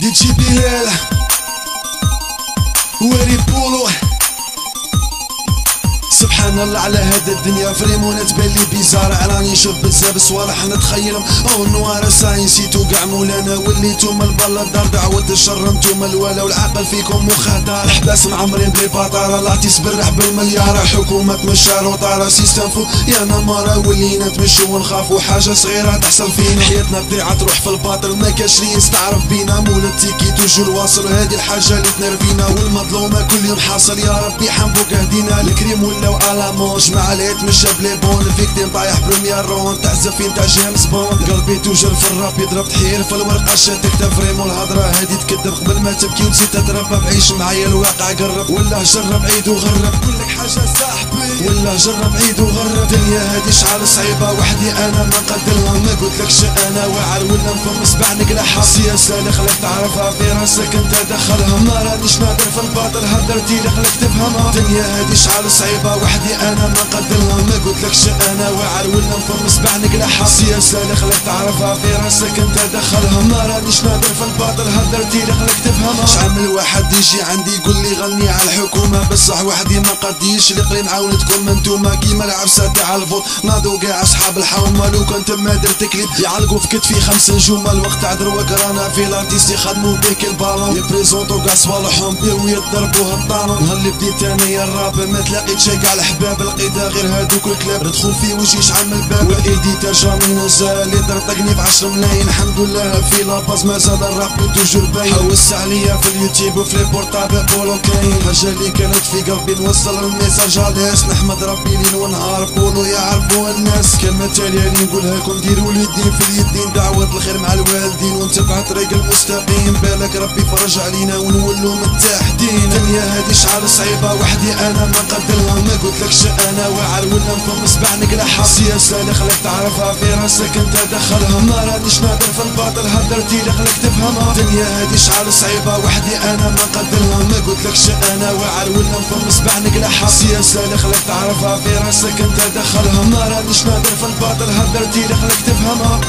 دي جي بلال واري بولو. سبحان الله على هاد الدنيا فريمون تبان لي بيزار، راني نشوف بزاف صوالح نتخيلهم او نوار ساينسيتو كاع مولانا وليتوما البلا دار دعوة الشر نتوما الولا والعقل فيكم مخدر، حباس معمرين بلي باطارة لا تسبرح بالمليار، حكومة تمشار وطارة سيستم فو يا نمارة ولينا تمشو ونخافو حاجة صغيرة تحصل فينا، حياتنا تضيع تروح في الباطل ما كاش لي يستعرف بينا، مول التيكي توجور واصل هادي الحاجة اللي تنرفينا، والمظلومة كل يوم حاصل يا ربي حنبوك اهدينا، الكريم ولاو الامونج مع العيد مشى بلي بون، الفيكتيم طايح بريمير رون تعزف فين تاع جيمس بوند، قلبي توجر في الراب يضرب تحير في الورقة شا تكتب فريمون الهضرة هادي تكذب قبل ما تبكي وتزيد تتربى، بعيش معايا الواقع قرب ولا جرب عيد وغرب، كلك حاجة صاحبي ولا جرب عيد وغرب، دنيا هادي شعال صعيبة وحدي انا ما نقدرها، ما قلتلكش انا واعر ولا نفهم سبع نقلعها، السياسة اللي خلك تعرفها في راسك انت دخلها، ما رانيش نادر في الباطل هدرتي اللي خلك تفهمها، دنيا هادي شعال صعيبة وحدي انا ما نقدرها، ما قلتلكش انا واعر ولا نفهم سبع نقلعها، السياسة اللي خلك تعرفها في راسك انت دخلها، ما رانيش نادر في الباطل هدرتي اللي خلك تفهمها، شعمل واحد يجي عندي يقول لي غني على الحكومة بصح وحدي ما قديش اللي قلي نعاونتكم انتوما كيما العفسة تاع الفوت، ناضو كاع اصحاب الحومة لو كنت ما درت كليب يعلقوا في كتفي 5 نجوم، الوقت عدروك رانا في الارتيست يخدموا بيك البالون، يبريزونطو كاع صوالحهم بيو يضربوها الطالون، نهار اللي بديت انايا الراب ما تلاقيتش كاع الحباب، لقيتها غير هادوك الكلاب ردخل في وجهي شعل من الباب، والايديتر جامي نزال يقدر طقني ب10 ملايين، الحمد لله في لاباز ما زاد الراب توجور باين، حوس عليا في اليوتيوب وفي لي بورتابل بولو كاين، حاجة اللي كانت في قلبي نوصل الميساج عالناس، نحمد ربي ليل ونهار بولو يعرفوا الناس، كلمة تالية اللي نقولها لكم ديروا اليدين في اليدين، دعوة الخير مع الوالدين ونتبع طريق المستقيم، بالك ربي فرج علينا ونولو متحدين، دنيا هادي شعال صعيبة وحدي انا ما نقدرها، ما قلتلكش انا واعر ولا نفهم سبع نقلعها، السياسة اللي خلك تعرفها في راسك انت دخلها، ما رانيش نادر في الباطل هدرتي اللي خلك تفهمها، دنيا هادي شعال صعيبة وحدي انا ما نقدرها، ما قلتلكش انا واعر ولا نفهم سبع نقلعها، السياسة اللي خلك تعرفها في راسك انت دخلها، ما رانيش نادر في الباطل هدرتي اللي خلك تفهمها.